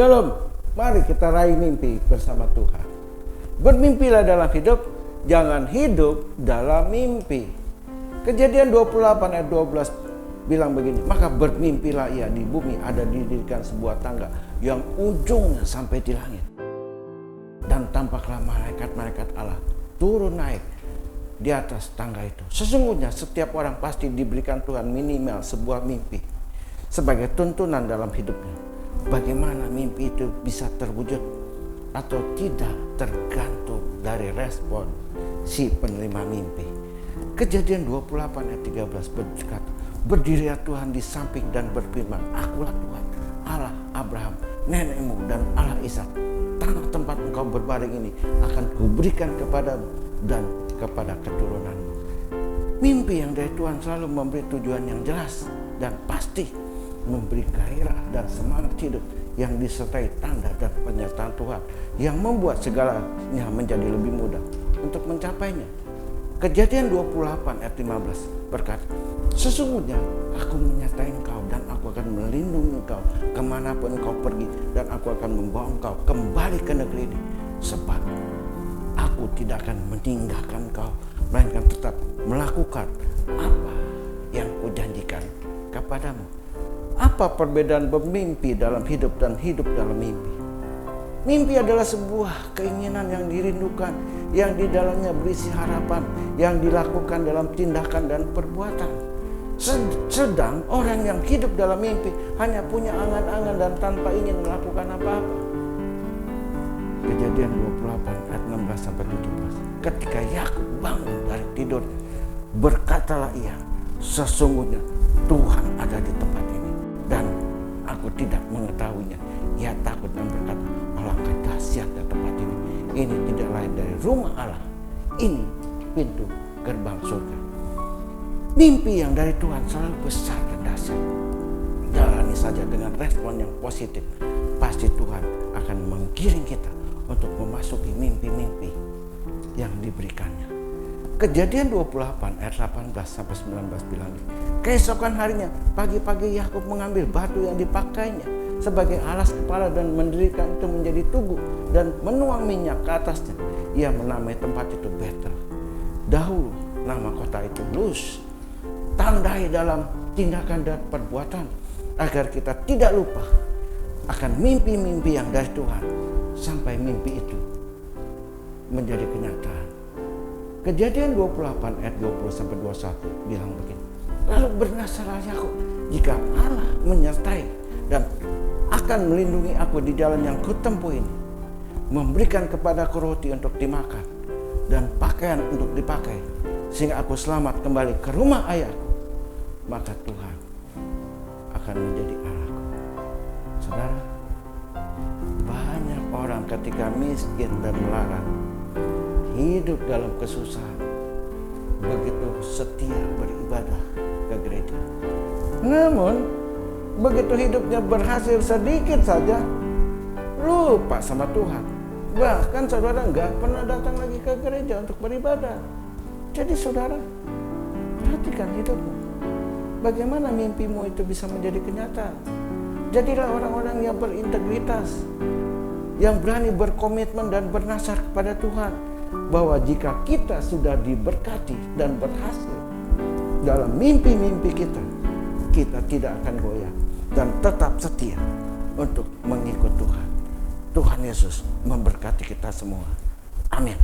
Shalom, mari kita raih mimpi bersama Tuhan. Bermimpilah dalam hidup, jangan hidup dalam mimpi. Kejadian 28 ayat 12 bilang begini, maka bermimpilah ia di bumi ada didirikan sebuah tangga yang ujungnya sampai di langit. Dan tampaklah malaikat-malaikat Allah turun naik di atas tangga itu. Sesungguhnya setiap orang pasti diberikan Tuhan minimal sebuah mimpi sebagai tuntunan dalam hidupnya. Bagaimana mimpi itu bisa terwujud atau tidak tergantung dari respon si penerima mimpi. Kejadian 28 ayat 13 berkata, berdirilah Tuhan di samping dan berfirman, akulah Tuhan, Allah Abraham, nenekmu dan Allah Ishak. Tanah tempat engkau berbaring ini akan kuberikan kepadamu dan kepada keturunanmu. Mimpi yang dari Tuhan selalu memberi tujuan yang jelas dan pasti, memberi gairah dan semangat hidup yang disertai tanda dan penyertaan Tuhan yang membuat segalanya menjadi lebih mudah untuk mencapainya. Kejadian 28 ayat 15 berkata, sesungguhnya aku menyertai engkau dan aku akan melindungi engkau kemanapun engkau pergi, dan aku akan membawa engkau kembali ke negeri ini, sebab aku tidak akan meninggalkan engkau, melainkan tetap melakukan apa yang kujanjikan kepadamu. Apa perbedaan bermimpi dalam hidup dan hidup dalam mimpi? Mimpi adalah sebuah keinginan yang dirindukan, yang di dalamnya berisi harapan, yang dilakukan dalam tindakan dan perbuatan. Sedang orang yang hidup dalam mimpi hanya punya angan-angan dan tanpa ingin melakukan apa-apa. Kejadian 28 ayat 16 sampai 17. Ketika Yakub bangun dari tidur, berkatalah ia, sesungguhnya Tuhan ada di tempat ini dan aku tidak mengetahuinya. Ia takut dan berkata, alangkah dahsyatnya tempat ini. Ini tidak lain dari rumah Allah. Ini pintu gerbang surga. Mimpi yang dari Tuhan selalu besar dan dahsyat. Jalani saja dengan respon yang positif. Pasti Tuhan akan menggiring kita untuk memasuki mimpi-mimpi yang diberikannya. Kejadian 28 ayat 18 sampai 19 bilang, keesokan harinya pagi-pagi Yakub mengambil batu yang dipakainya sebagai alas kepala dan mendirikan itu menjadi tugu dan menuang minyak ke atasnya. Ia menamai tempat itu Betel. Dahulu nama kota itu Luz. Tandai dalam tindakan dan perbuatan agar kita tidak lupa akan mimpi-mimpi yang dari Tuhan sampai mimpi itu menjadi kenyataan. Kejadian 28 ayat 20 sampai 21 bilang begini. Lalu bernasarlah Yakub, jika Allah menyertai dan akan melindungi aku di jalan yang kutempuh ini, memberikan kepadaku roti untuk dimakan dan pakaian untuk dipakai, sehingga aku selamat kembali ke rumah ayahku, maka Tuhan akan menjadi Allahku. Saudara, banyak orang ketika miskin dan melarat, hidup dalam kesusahan, begitu setia beribadah ke gereja. Namun, begitu hidupnya berhasil sedikit saja, lupa sama Tuhan. Bahkan saudara nggak pernah datang lagi ke gereja untuk beribadah. Jadi saudara, perhatikan hidupmu. Bagaimana mimpimu itu bisa menjadi kenyataan. Jadilah orang-orang yang berintegritas, yang berani berkomitmen dan bernasar kepada Tuhan, bahwa jika kita sudah diberkati dan berhasil dalam mimpi-mimpi kita, kita tidak akan goyah dan tetap setia untuk mengikut Tuhan. Tuhan Yesus memberkati kita semua. Amin.